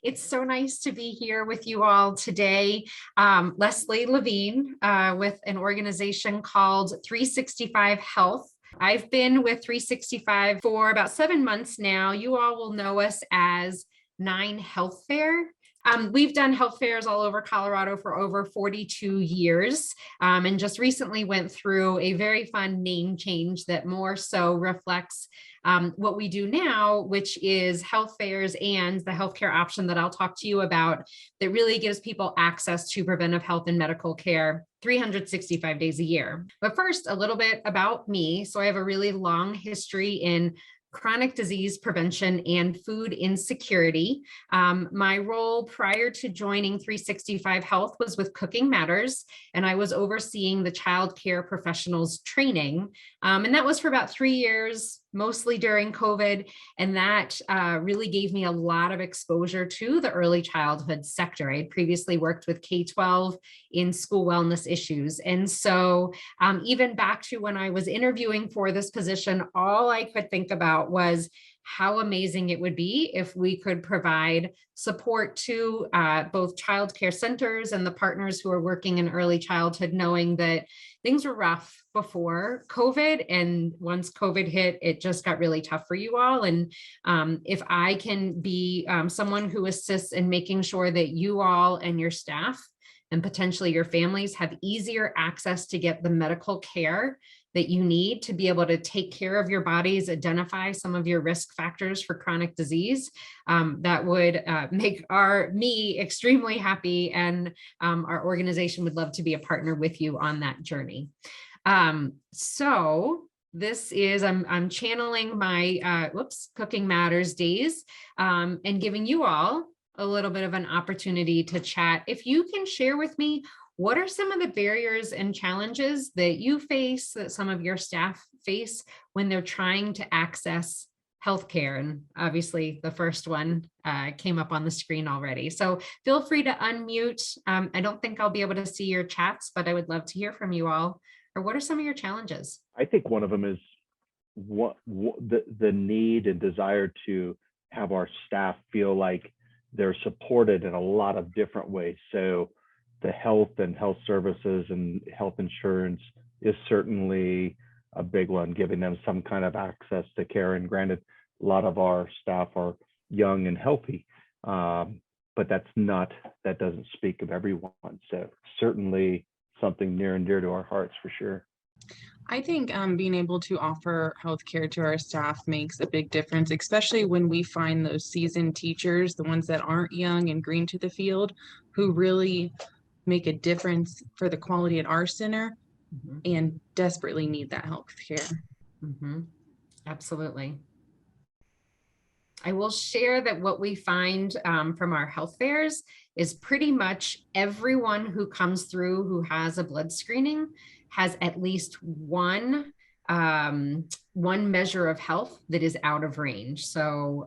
It's so nice to be here with you all today. Leslie Levine with an organization called 365 Health. I've been with 365 for about 7 months now. You all will know us as 9 Health Fair. We've done health fairs all over Colorado for over 42 years, and just recently went through a very fun name change that more so reflects what we do now, which is health fairs and the healthcare option that I'll talk to you about that really gives people access to preventive health and medical care 365 days a year. But first, a little bit about me. So I have a really long history in chronic disease prevention and food insecurity. My role prior to joining 365 Health was with Cooking Matters, and I was overseeing the child care professionals training. And that was for about 3 years, mostly during COVID. And that really gave me a lot of exposure to the early childhood sector. I had previously worked with K-12 in school wellness issues. And so even back to when I was interviewing for this position, all I could think about was how amazing it would be if we could provide support to both child care centers and the partners who are working in early childhood, knowing that things were rough before COVID. And once COVID hit, it just got really tough for you all. And if I can be someone who assists in making sure that you all and your staff and potentially your families have easier access to get the medical care that you need to be able to take care of your bodies, identify some of your risk factors for chronic disease, that would make me extremely happy. And our organization would love to be a partner with you on that journey. So this is, I'm channeling my Cooking Matters days and giving you all a little bit of an opportunity to chat. If you can share with me, what are some of the barriers and challenges that you face, that some of your staff face when they're trying to access healthcare? And obviously the first one came up on the screen already. So feel free to unmute. I don't think I'll be able to see your chats, but I would love to hear from you all. Or what are some of your challenges? I think one of them is the need and desire to have our staff feel like they're supported in a lot of different ways. So the health and health services and health insurance is certainly a big one, giving them some kind of access to care. And granted, a lot of our staff are young and healthy, but that doesn't speak of everyone. So certainly something near and dear to our hearts for sure. I think being able to offer healthcare to our staff makes a big difference, especially when we find those seasoned teachers, the ones that aren't young and green to the field, who really make a difference for the quality at our center and desperately need that healthcare. Absolutely. I will share that what we find from our health fairs is pretty much everyone who comes through who has a blood screening has at least one measure of health that is out of range. So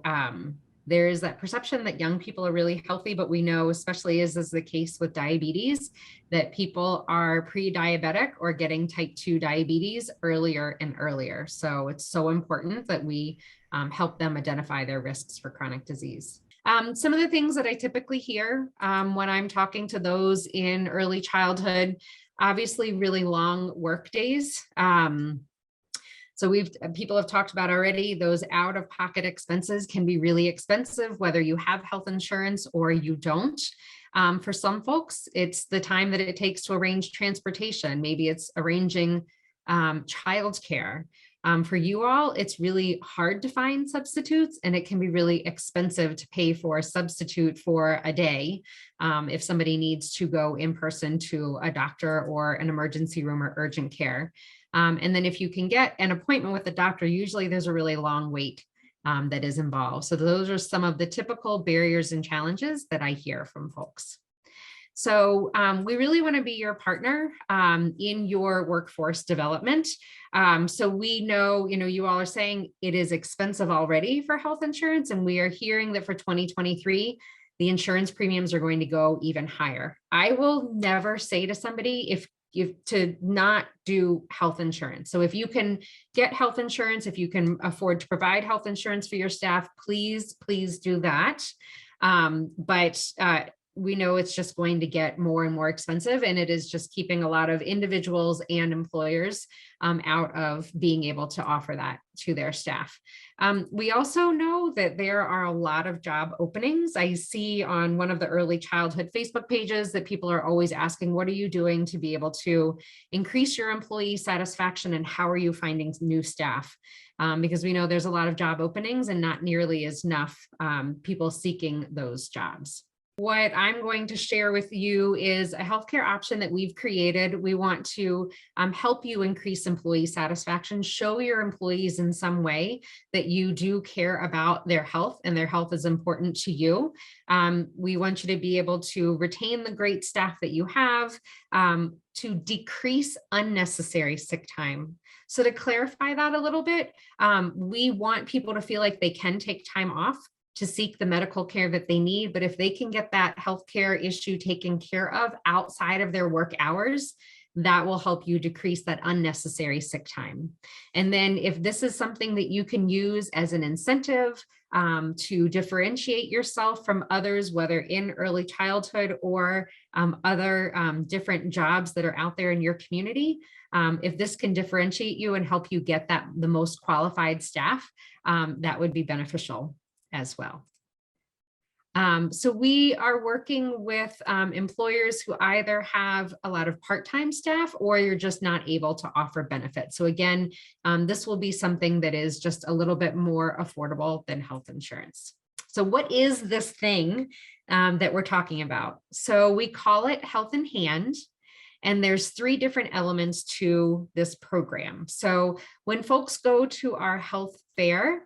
there is that perception that young people are really healthy, but we know, especially as is the case with diabetes, that people are pre-diabetic or getting type 2 diabetes earlier and earlier. So it's so important that we help them identify their risks for chronic disease. Some of the things that I typically hear when I'm talking to those in early childhood, obviously really long work days. So people have talked about already, those out-of-pocket expenses can be really expensive, whether you have health insurance or you don't. For some folks, it's the time that it takes to arrange transportation. Maybe it's arranging childcare. For you all, it's really hard to find substitutes, and it can be really expensive to pay for a substitute for a day if somebody needs to go in person to a doctor or an emergency room or urgent care. And then if you can get an appointment with the doctor, usually there's a really long wait that is involved. So those are some of the typical barriers and challenges that I hear from folks. So we really want to be your partner in your workforce development. So we know, you all are saying it is expensive already for health insurance, and we are hearing that for 2023, the insurance premiums are going to go even higher. I will never say to somebody to not do health insurance. So if you can get health insurance, if you can afford to provide health insurance for your staff, please do that. But we know it's just going to get more and more expensive, and it is just keeping a lot of individuals and employers out of being able to offer that to their staff. We also know that there are a lot of job openings. I see on one of the early childhood Facebook pages that people are always asking, what are you doing to be able to increase your employee satisfaction, and how are you finding new staff? Because we know there's a lot of job openings and not nearly as enough people seeking those jobs. What I'm going to share with you is a healthcare option that we've created. We want to help you increase employee satisfaction, show your employees in some way that you do care about their health and their health is important to you. We want you to be able to retain the great staff that you have, to decrease unnecessary sick time. So to clarify that a little bit, we want people to feel like they can take time off to seek the medical care that they need. But if they can get that healthcare issue taken care of outside of their work hours, that will help you decrease that unnecessary sick time. And then if this is something that you can use as an incentive to differentiate yourself from others, whether in early childhood or other different jobs that are out there in your community, if this can differentiate you and help you get the most qualified staff, that would be beneficial as well. So we are working with employers who either have a lot of part-time staff or you're just not able to offer benefits. So again, this will be something that is just a little bit more affordable than health insurance. So what is this thing that we're talking about? So we call it Health in Hand. And there's 3 different elements to this program. So when folks go to our health fair,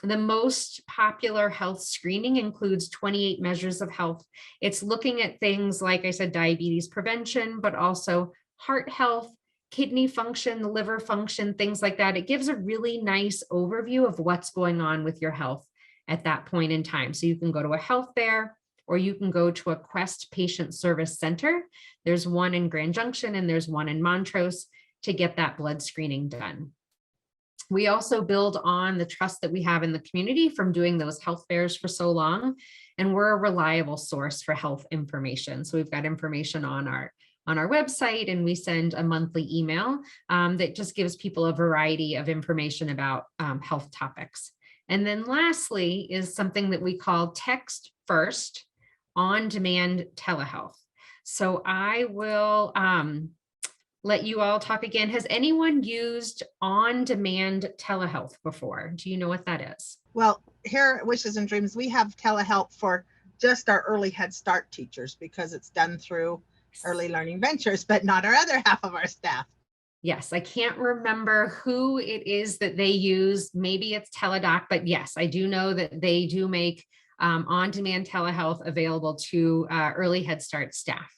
the most popular health screening includes 28 measures of health. It's looking at things like I said, diabetes prevention, but also heart health, kidney function, liver function, things like that. It gives a really nice overview of what's going on with your health at that point in time. So you can go to a health fair, or you can go to a Quest Patient Service Center. There's one in Grand Junction and there's one in Montrose to get that blood screening done. We also build on the trust that we have in the community from doing those health fairs for so long, and we're a reliable source for health information. So we've got information on our website, and we send a monthly email that just gives people a variety of information about health topics. And then lastly is something that we call text first on-demand telehealth. So I will let you all talk again. Has anyone used on-demand telehealth before? Do you know what that is? Well, here at Wishes and Dreams, we have telehealth for just our early Head Start teachers because it's done through Early Learning Ventures, but not our other half of our staff. Yes, I can't remember who it is that they use. Maybe it's Teladoc, but yes, I do know that they do make on-demand telehealth available to early Head Start staff.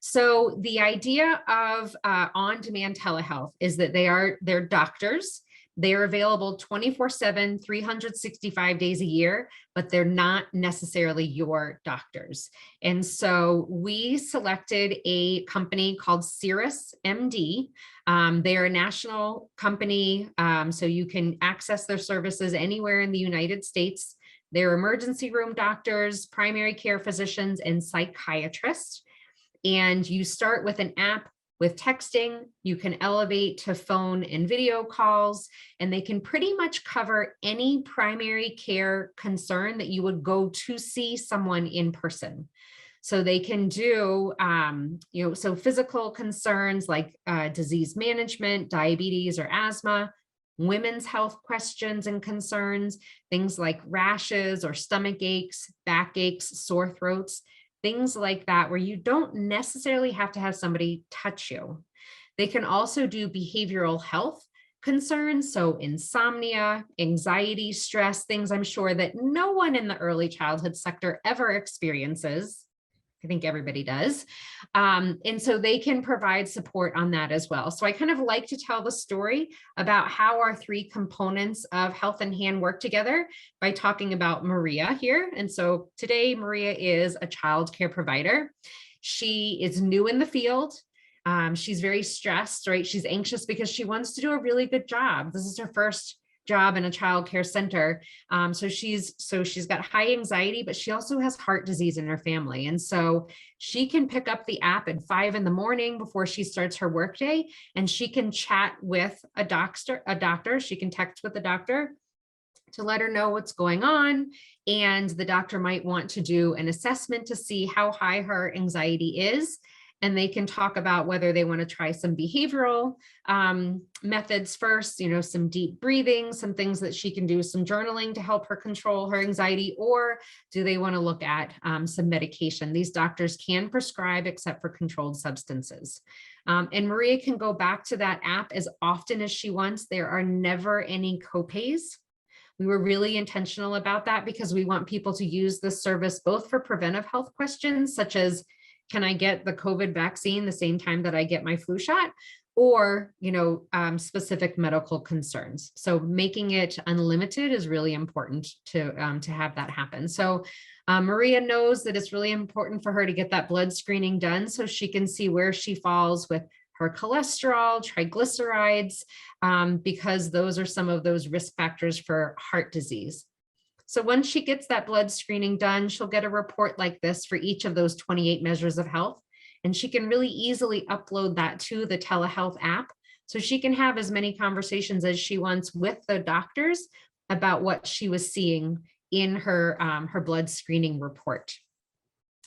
So the idea of on-demand telehealth is that they're doctors. They're available 24/7, 365 days a year, but they're not necessarily your doctors. And so we selected a company called CirrusMD. They are a national company, so you can access their services anywhere in the United States. They're emergency room doctors, primary care physicians, and psychiatrists. And you start with an app with texting. You can elevate to phone and video calls, and they can pretty much cover any primary care concern that you would go to see someone in person. So they can do, so physical concerns like disease management, diabetes or asthma, women's health questions and concerns, things like rashes or stomach aches, backaches, sore throats, things like that, where you don't necessarily have to have somebody touch you. They can also do behavioral health concerns, so insomnia, anxiety, stress, things I'm sure that no one in the early childhood sector ever experiences. I think everybody does. And so they can provide support on that as well. So I kind of like to tell the story about how our 3 components of Health in Hand work together by talking about Maria here. And so today, Maria is a child care provider. She is new in the field. She's very stressed, right? She's anxious because she wants to do a really good job. This is her first job in a child care center. So she's got high anxiety, but she also has heart disease in her family. And so she can pick up the app at 5 a.m. before she starts her workday, and she can chat with a doctor. She can text with the doctor to let her know what's going on. And the doctor might want to do an assessment to see how high her anxiety is. And they can talk about whether they want to try some behavioral methods first, some deep breathing, some things that she can do, some journaling to help her control her anxiety, or do they want to look at some medication? These doctors can prescribe except for controlled substances. And Maria can go back to that app as often as she wants. There are never any copays. We were really intentional about that because we want people to use this service both for preventive health questions, such as, can I get the COVID vaccine the same time that I get my flu shot? Or, specific medical concerns. So making it unlimited is really important to have that happen. So Maria knows that it's really important for her to get that blood screening done so she can see where she falls with her cholesterol, triglycerides, because those are some of those risk factors for heart disease. So once she gets that blood screening done, she'll get a report like this for each of those 28 measures of health. And she can really easily upload that to the telehealth app. So she can have as many conversations as she wants with the doctors about what she was seeing in her blood screening report.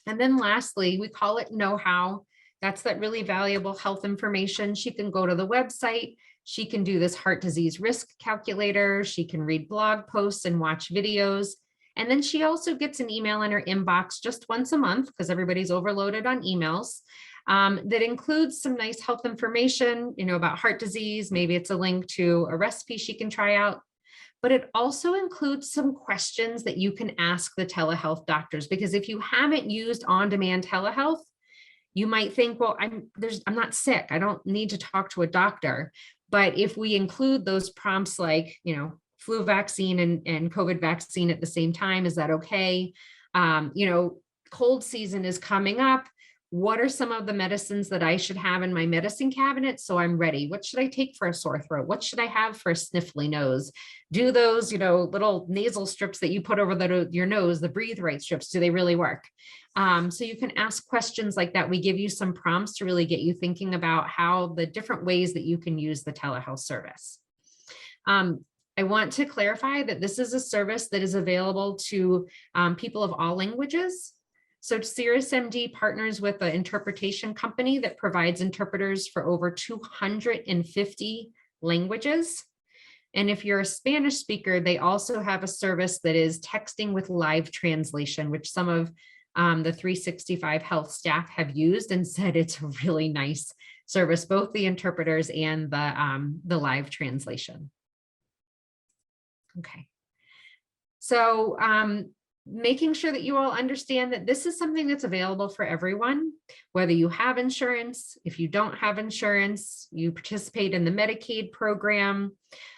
And then lastly, we call it know-how. That's that really valuable health information. She can go to the website. She can do this heart disease risk calculator. She can read blog posts and watch videos. And then she also gets an email in her inbox just once a month, because everybody's overloaded on emails, that includes some nice health information, about heart disease. Maybe it's a link to a recipe she can try out. But it also includes some questions that you can ask the telehealth doctors, because if you haven't used on-demand telehealth, you might think, well, I'm not sick. I don't need to talk to a doctor. But if we include those prompts like, flu vaccine and COVID vaccine at the same time, is that okay? Cold season is coming up. What are some of the medicines that I should have in my medicine cabinet so I'm ready? What should I take for a sore throat? What should I have for a sniffly nose? Do those, little nasal strips that you put over your nose, the breathe right strips, do they really work? So you can ask questions like that. We give you some prompts to really get you thinking about how the different ways that you can use the telehealth service. I want to clarify that this is a service that is available to people of all languages. So CirrusMD partners with an interpretation company that provides interpreters for over 250 languages. And if you're a Spanish speaker, they also have a service that is texting with live translation, which some of the 365 Health staff have used and said it's a really nice service, both the interpreters and the live translation. Okay. So making sure that you all understand that this is something that's available for everyone, whether you have insurance, if you don't have insurance, you participate in the Medicaid program.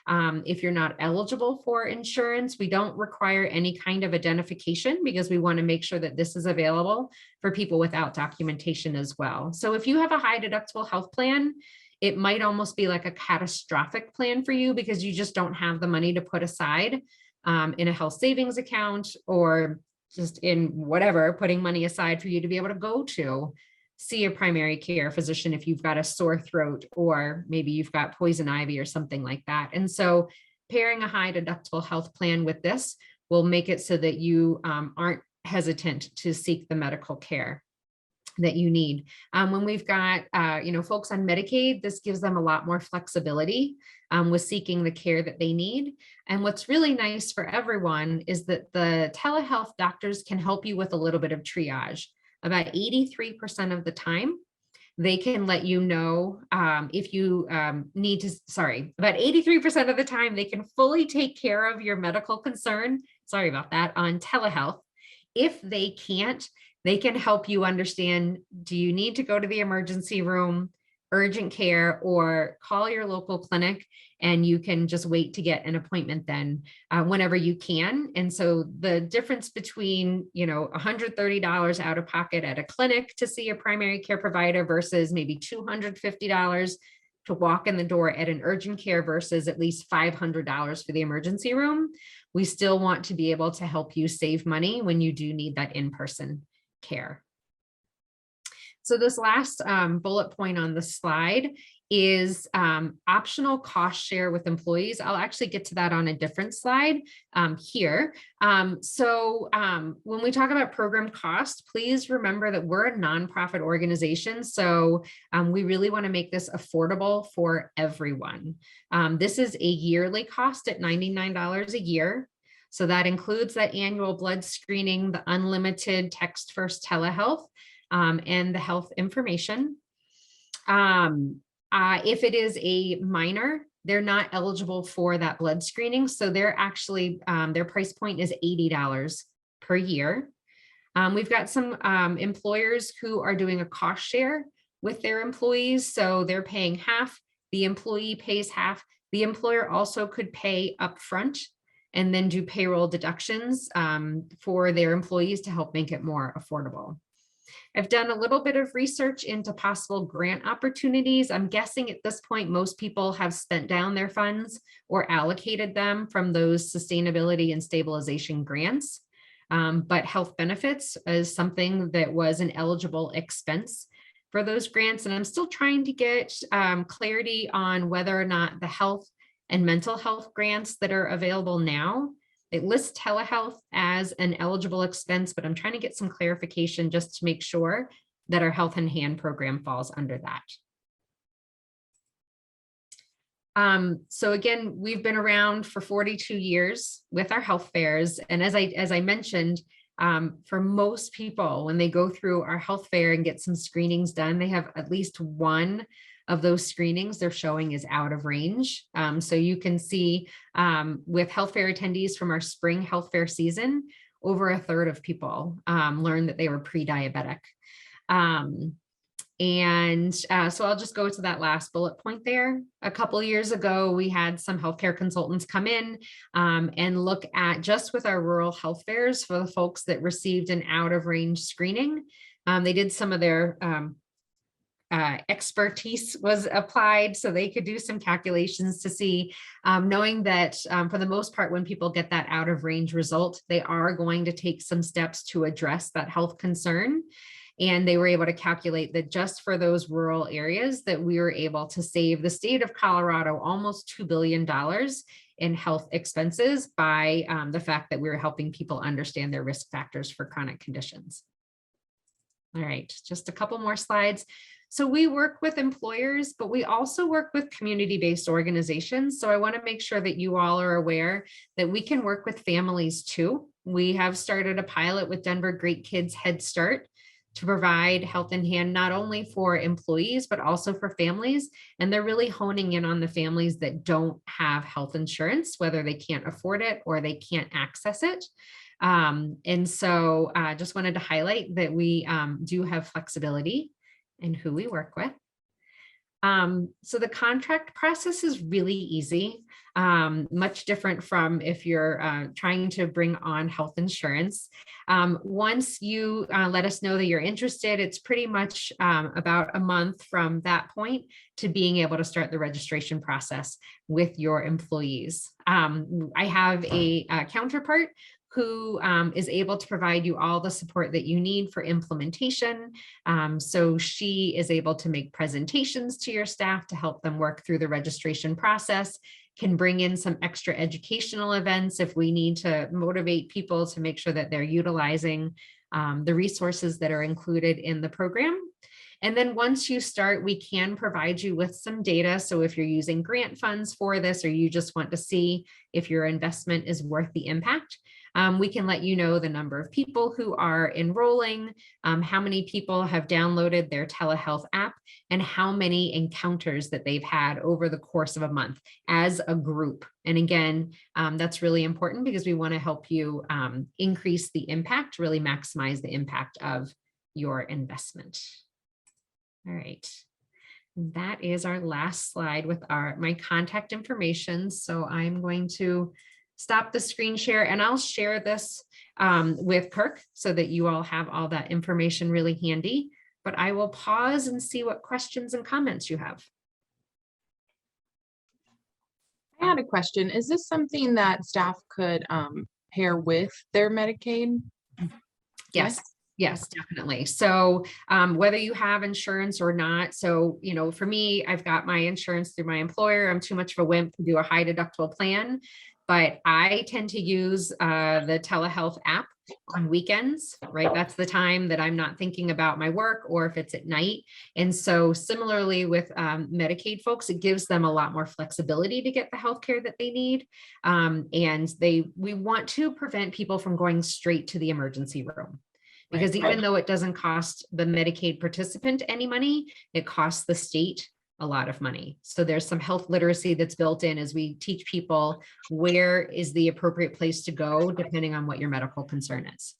If you're not eligible for insurance, we don't require any kind of identification because we want to make sure that this is available for people without documentation as well. So if you have a high deductible health plan, it might almost be like a catastrophic plan for you because you just don't have the money to put aside in a health savings account or just in whatever, putting money aside for you to be able to go to see a primary care physician if you've got a sore throat or maybe you've got poison ivy or something like that. And so pairing a high deductible health plan with this will make it so that you aren't hesitant to seek the medical care that you need. When we've got, folks on Medicaid, this gives them a lot more flexibility with seeking the care that they need. And what's really nice for everyone is that the telehealth doctors can help you with a little bit of triage. About 83% of the time, they can let you know if you need to, about 83% of the time, they can fully take care of your medical concern. Sorry about that, on telehealth. If they can't, they can help you understand, do you need to go to the emergency room, urgent care, or call your local clinic, and you can just wait to get an appointment then whenever you can. And so the difference between, $130 out of pocket at a clinic to see a primary care provider versus maybe $250 to walk in the door at an urgent care versus at least $500 for the emergency room, we still want to be able to help you save money when you do need that in-person care. So this last bullet point on the slide is optional cost share with employees. I'll actually get to that on a different slide here. When we talk about program cost, please remember that we're a nonprofit organization. So we really want to make this affordable for everyone. This is a yearly cost at $99 a year. So that includes that annual blood screening, the unlimited text first telehealth, and the health information. If it is a minor, they're not eligible for that blood screening. So they're actually, their price point is $80 per year. We've got some employers who are doing a cost share with their employees. So they're paying half, the employee pays half. The employer also could pay upfront and then do payroll deductions for their employees to help make it more affordable. I've done a little bit of research into possible grant opportunities. I'm guessing at this point, most people have spent down their funds or allocated them from those sustainability and stabilization grants. But health benefits is something that was an eligible expense for those grants. And I'm still trying to get clarity on whether or not the health and mental health grants that are available now, it lists telehealth as an eligible expense, but I'm trying to get some clarification just to make sure that our Health in Hand program falls under that. So again, we've been around for 42 years with our health fairs. And as I mentioned, for most people, when they go through our health fair and get some screenings done, they have at least one of those screenings they're showing is out of range. So you can see with health fair attendees from our spring health fair season, over a third of people learned that they were pre-diabetic. So I'll just go to that last bullet point there. A couple of years ago, we had some healthcare consultants come in and look at just with our rural health fairs for the folks that received an out of range screening. They did some of their expertise was applied so they could do some calculations to see, knowing that for the most part, when people get that out of range result, they are going to take some steps to address that health concern. And they were able to calculate that just for those rural areas that we were able to save the state of Colorado almost $2 billion in health expenses by the fact that we were helping people understand their risk factors for chronic conditions. All right, just a couple more slides. So we work with employers, but we also work with community-based organizations. So I want to make sure that you all are aware that we can work with families too. We have started a pilot with Denver Great Kids Head Start to provide Health in Hand, not only for employees, but also for families. And they're really honing in on the families that don't have health insurance, whether they can't afford it or they can't access it. And so I just wanted to highlight that we do have flexibility in who we work with. So the contract process is really easy, much different from if you're trying to bring on health insurance. Once you let us know that you're interested, it's pretty much about a month from that point to being able to start the registration process with your employees. I have a counterpart who is able to provide you all the support that you need for implementation. So she is able to make presentations to your staff to help them work through the registration process, can bring in some extra educational events if we need to motivate people to make sure that they're utilizing the resources that are included in the program. And then once you start, we can provide you with some data. So if you're using grant funds for this, or you just want to see if your investment is worth the impact, we can let you know the number of people who are enrolling, how many people have downloaded their telehealth app, and how many encounters that they've had over the course of a month as a group. And again, that's really important because we want to help you increase the impact, really maximize the impact of your investment. All right. That is our last slide with my contact information. So I'm going to stop the screen share and I'll share this with Kirk so that you all have all that information really handy, but I will pause and see what questions and comments you have. I had a question. Is this something that staff could pair with their Medicaid? Yes. Yes, definitely. So whether you have insurance or not, so, for me, I've got my insurance through my employer. I'm too much of a wimp to do a high deductible plan, but I tend to use the telehealth app on weekends, right? That's the time that I'm not thinking about my work, or if it's at night. And so similarly with Medicaid folks, it gives them a lot more flexibility to get the healthcare that they need. And we want to prevent people from going straight to the emergency room. Because even though it doesn't cost the Medicaid participant any money, it costs the state a lot of money. So there's some health literacy that's built in as we teach people where is the appropriate place to go, depending on what your medical concern is.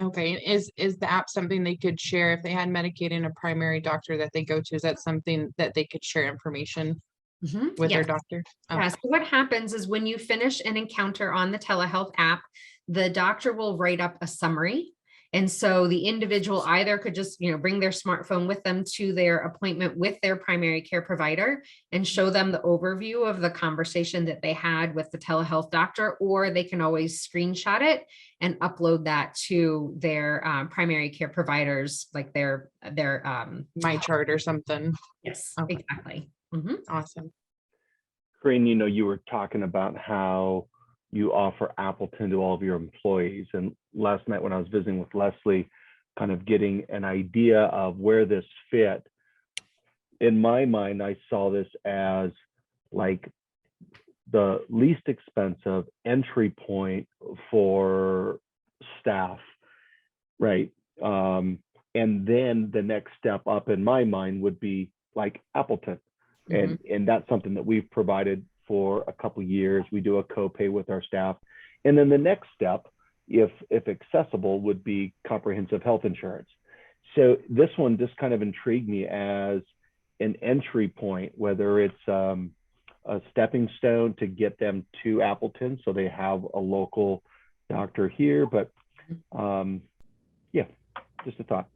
Okay. Is the app something they could share if they had Medicaid and a primary doctor that they go to? Is that something that they could share information with their doctor? Yeah. So what happens is when you finish an encounter on the telehealth app, the doctor will write up a summary. And so the individual either could just, bring their smartphone with them to their appointment with their primary care provider and show them the overview of the conversation that they had with the telehealth doctor, or they can always screenshot it and upload that to their primary care providers, like their My chart or something. Yes, Okay. exactly. Awesome. Corinne, you were talking about how you offer Appleton to all of your employees. And last night when I was visiting with Leslie, kind of getting an idea of where this fit, in my mind, I saw this as like the least expensive entry point for staff, right? And then the next step up in my mind would be like Appleton. And that's something that we've provided for a couple of years. We do a copay with our staff. And then the next step, if accessible, would be comprehensive health insurance. So this one just kind of intrigued me as an entry point, whether it's a stepping stone to get them to Appleton so they have a local doctor here. But yeah, just a thought.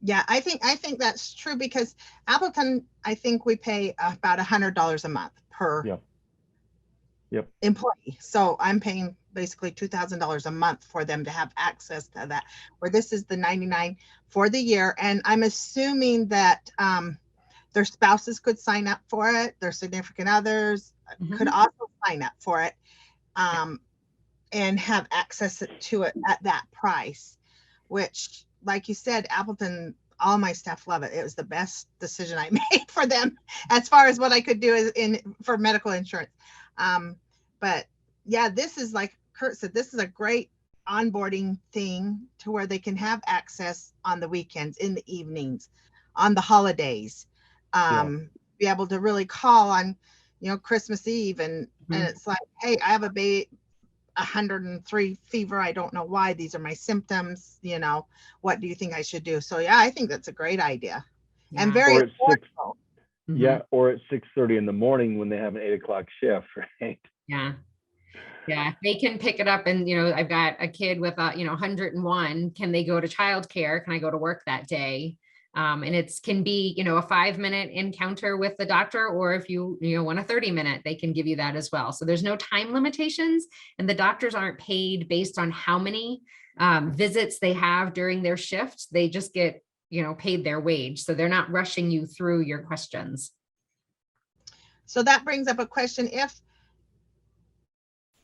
Yeah, I think that's true, because Appleton, I think we pay about $100 a month per employee. So I'm paying basically $2,000 a month for them to have access to that, where this is the $99 for the year. And I'm assuming that their spouses could sign up for it. Their significant others could also sign up for it and have access to it at that price, which, like you said, Appleton, all my staff love it. It was the best decision I made for them as far as what I could do for medical insurance. But yeah, this is, like Kurt said, this is a great onboarding thing to where they can have access on the weekends, in the evenings, on the holidays, be able to really call on, Christmas Eve and it's like, hey, I have a 103 fever. I don't know why. These are my symptoms. What do you think I should do? So yeah, I think that's a great idea and very affordable. Or at 6:30 in the morning when they have an 8 o'clock shift, right? Yeah, they can pick it up and, I've got a kid with 101. Can they go to childcare? Can I go to work that day? And it can be, a 5-minute encounter with the doctor, or if you want a 30-minute, they can give you that as well. So there's no time limitations, and the doctors aren't paid based on how many visits they have during their shift. They just get, paid their wage. So they're not rushing you through your questions. So that brings up a question. If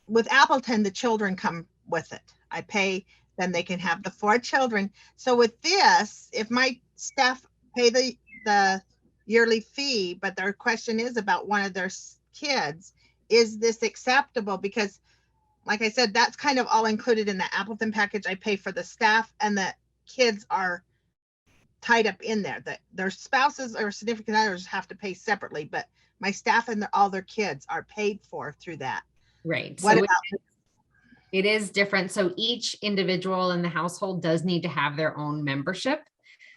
with Appleton, the children come with it, I pay, then they can have the 4 children. So with this, if my staff pay the yearly fee, but their question is about one of their kids, is this acceptable? Because like I said, that's kind of all included in the Appleton package. I pay for the staff, and the kids are tied up in there. That their spouses or significant others have to pay separately, but my staff and all their kids are paid for through that. Right. What so about it is different. So each individual in the household does need to have their own membership.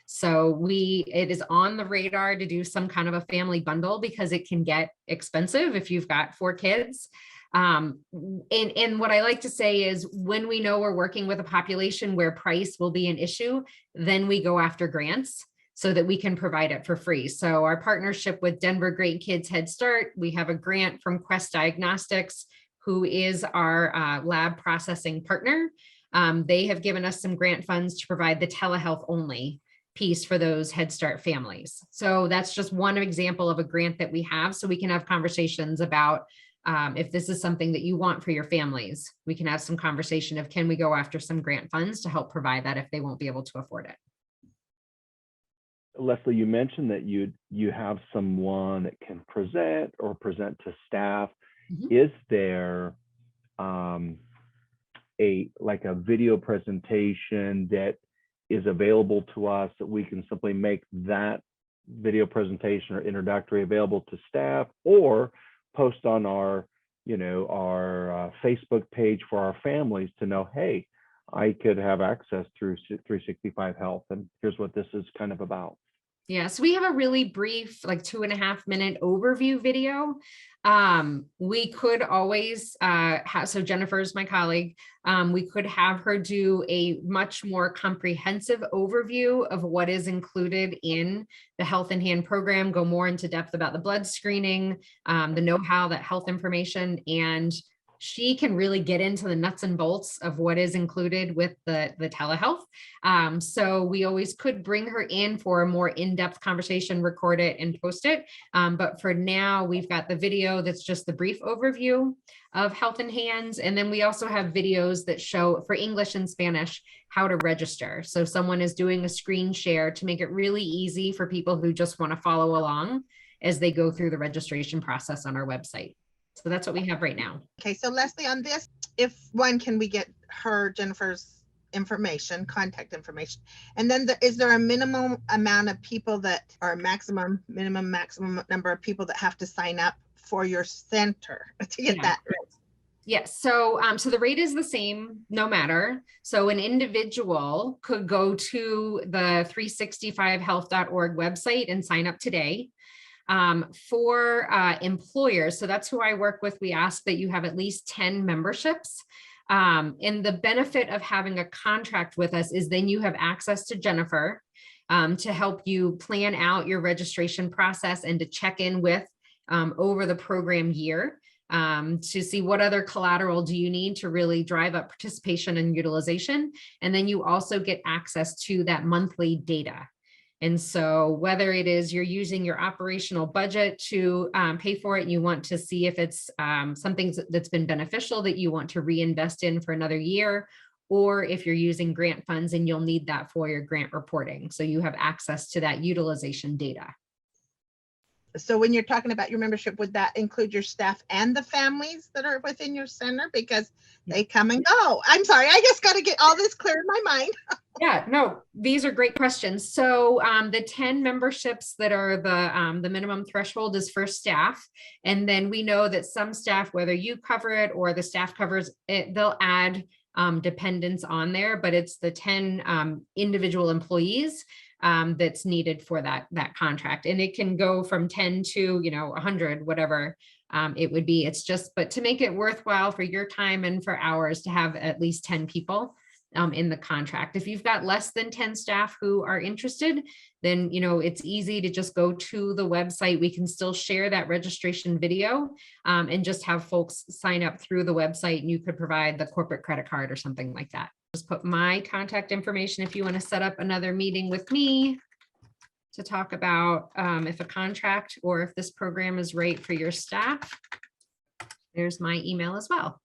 So it is on the radar to do some kind of a family bundle, because it can get expensive if you've got 4 kids. And what I like to say is, when we know we're working with a population where price will be an issue, then we go after grants. so that we can provide it for free. So our partnership with Denver Great Kids Head Start, we have a grant from Quest Diagnostics, who is our lab processing partner. They have given us some grant funds to provide the telehealth only piece for those Head Start families. So that's just one example of a grant that we have, so we can have conversations about if this is something that you want for your families. We can have some conversation of, can we go after some grant funds to help provide that if they won't be able to afford it. Leslie, you mentioned that you have someone that can present to staff. Is there a video presentation that is available to us that we can simply make that video presentation or introductory available to staff, or post on our Facebook page for our families to know, hey, I could have access through 365 Health, and here's what this is kind of about? Yeah, so we have a really brief, like 2.5-minute overview video. We could always so Jennifer's my colleague. We could have her do a much more comprehensive overview of what is included in the Health in Hand program, go more into depth about the blood screening, the know-how, that health information, and she can really get into the nuts and bolts of what is included with the telehealth. So we always could bring her in for a more in-depth conversation, record it and post it. But for now, we've got the video that's just the brief overview of Health in Hands. And then we also have videos that show, for English and Spanish, how to register. So someone is doing a screen share to make it really easy for people who just want to follow along as they go through the registration process on our website. So that's what we have right now. Okay, so Leslie, on this, can we get Jennifer's information, contact information? And then is there a minimum amount of people that, or maximum number of people that have to sign up for your center to get that? Yes. So the rate is the same no matter. So an individual could go to the 365health.org website and sign up today. For employers, so that's who I work with, we ask that you have at least 10 memberships. And the benefit of having a contract with us is then you have access to Jennifer to help you plan out your registration process and to check in with over the program year to see what other collateral do you need to really drive up participation and utilization. And then you also get access to that monthly data. And so whether it is you're using your operational budget to pay for it, and you want to see if it's something that's been beneficial that you want to reinvest in for another year, or if you're using grant funds and you'll need that for your grant reporting. So you have access to that utilization data. So when you're talking about your membership, would that include your staff and the families that are within your center? Because they come and go. I'm sorry, I just got to get all this clear in my mind. Yeah, no, these are great questions. So the 10 memberships that are the minimum threshold is for staff. And then we know that some staff, whether you cover it or the staff covers it, they'll add dependents on there, but it's the 10 individual employees that's needed for that contract. And it can go from 10 to 100, whatever it would be. It's just, but to make it worthwhile for your time and for ours, to have at least 10 people in the contract. If you've got less than 10 staff who are interested, then it's easy to just go to the website. We can still share that registration video and just have folks sign up through the website, and you could provide the corporate credit card or something like that. Just put my contact information if you want to set up another meeting with me to talk about if a contract or if this program is right for your staff. There's my email as well.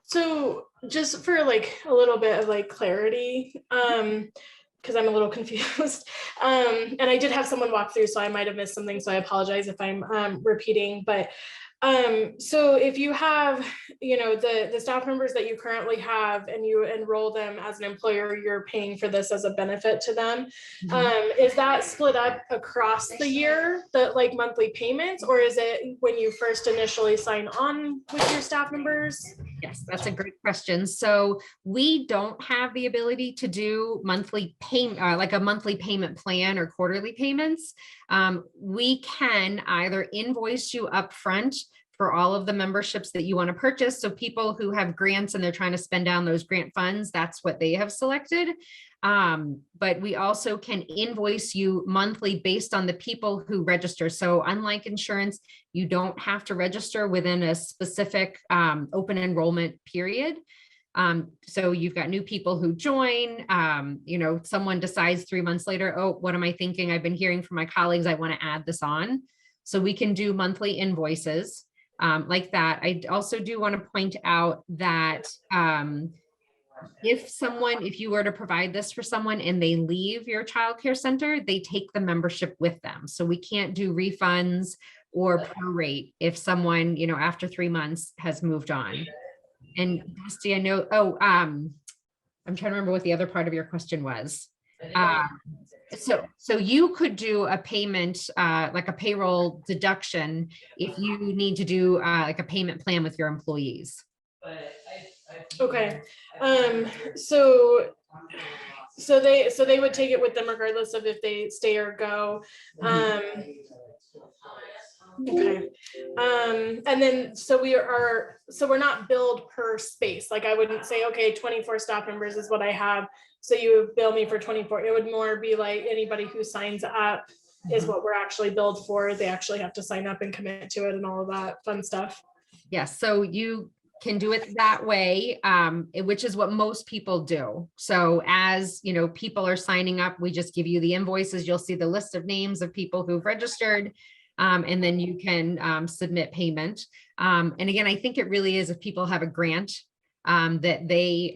So just for like a little bit of clarity, because I'm a little confused, and I did have someone walk through, so I might have missed something, so I apologize if I'm repeating, but so if you have, the staff members that you currently have and you enroll them as an employer, you're paying for this as a benefit to them. Is that split up across the year, the monthly payments, or is it when you first initially sign on with your staff members? Yes, that's a great question. So we don't have the ability to do monthly payment, like a monthly payment plan or quarterly payments. We can either invoice you up front for all of the memberships that you want to purchase. So people who have grants and they're trying to spend down those grant funds, that's what they have selected. But we also can invoice you monthly based on the people who register. So unlike insurance, you don't have to register within a specific open enrollment period. So you've got new people who join, someone decides 3 months later, oh, what am I thinking? I've been hearing from my colleagues, I want to add this on. So we can do monthly invoices like that. I also do want to point out that if you were to provide this for someone and they leave your childcare center, they take the membership with them. So we can't do refunds or prorate if someone, after 3 months has moved on. And Dusty, I know, I'm trying to remember what the other part of your question was. So you could do a payment, like a payroll deduction, if you need to do like a payment plan with your employees. Okay. So they would take it with them regardless of if they stay or go. Okay. And then we're not billed per space. Like I wouldn't say, okay, 24 staff members is what I have, so you bill me for 24. It would more be like anybody who signs up is what we're actually billed for. They actually have to sign up and commit to it and all of that fun stuff. Yes, so you can do it that way, which is what most people do. So as people are signing up, we just give you the invoices. You'll see the list of names of people who've registered, and then you can submit payment. And again, I think it really is if people have a grant that they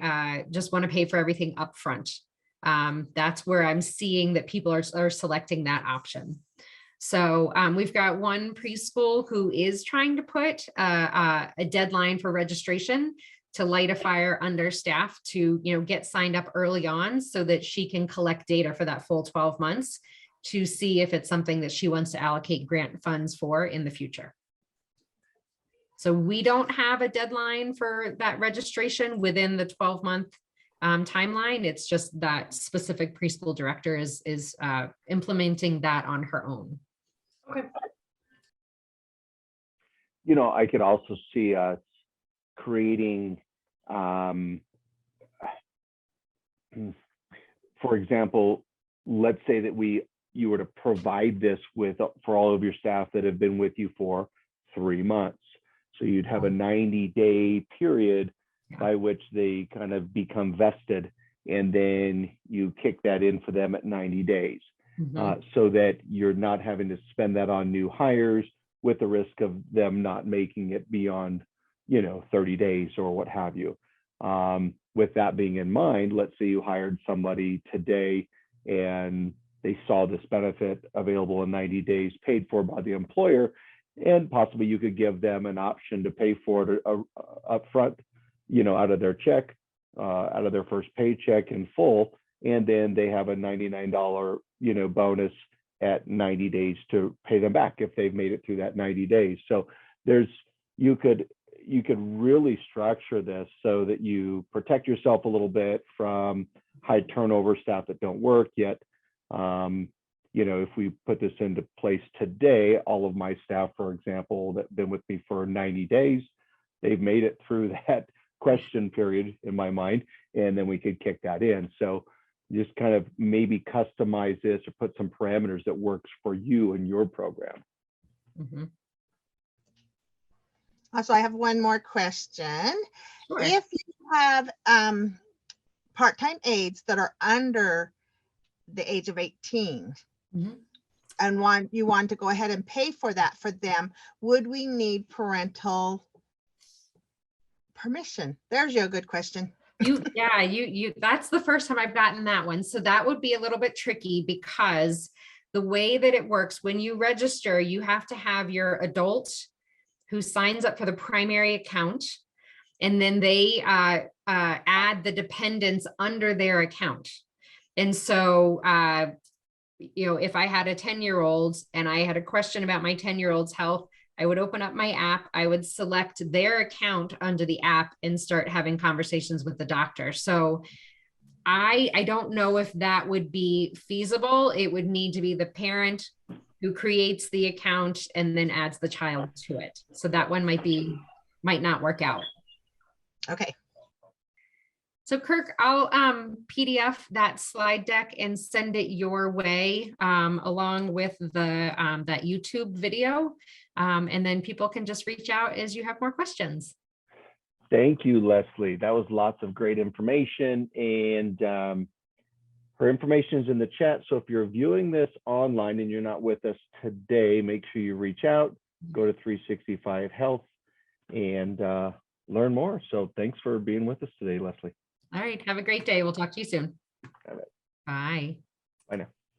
just want to pay for everything up front. That's where I'm seeing that people are selecting that option. So we've got one preschool who is trying to put a deadline for registration to light a fire under staff to get signed up early on so that she can collect data for that full 12 months to see if it's something that she wants to allocate grant funds for in the future. So we don't have a deadline for that registration within the 12-month timeline. It's just that specific preschool director is implementing that on her own. Okay. I could also see us creating, for example, let's say that you were to provide this for all of your staff that have been with you for 3 months. So you'd have a 90-day period by which they kind of become vested, and then you kick that in for them at 90 days. So that you're not having to spend that on new hires with the risk of them not making it beyond, 30 days or what have you. With that being in mind, let's say you hired somebody today and they saw this benefit available in 90 days paid for by the employer, and possibly you could give them an option to pay for it upfront, out of their check, out of their first paycheck in full. And then they have a $99, bonus at 90 days to pay them back if they've made it through that 90 days. So you could really structure this so that you protect yourself a little bit from high turnover staff that don't work yet. If we put this into place today, all of my staff, for example, that have been with me for 90 days, they've made it through that question period in my mind, and then we could kick that in. So just kind of maybe customize this or put some parameters that works for you and your program. So I have one more question. Sure. If you have part-time aides that are under the age of 18 and you want to go ahead and pay for that for them, would we need parental permission? There's a good question. That's the first time I've gotten that one. So that would be a little bit tricky, because the way that it works, when you register, you have to have your adult who signs up for the primary account, and then they add the dependents under their account. And so, if I had a 10-year-old and I had a question about my 10-year-old's health, I would open up my app, I would select their account under the app and start having conversations with the doctor. So I don't know if that would be feasible. It would need to be the parent who creates the account and then adds the child to it. So that one might not work out. Okay. So Kirk, I'll PDF that slide deck and send it your way along with the that YouTube video. And then people can just reach out as you have more questions. Thank you, Leslie. That was lots of great information, and her information is in the chat. So if you're viewing this online and you're not with us today, make sure you reach out, go to 365 Health and learn more. So thanks for being with us today, Leslie. All right. Have a great day. We'll talk to you soon. All right. Bye. Bye now.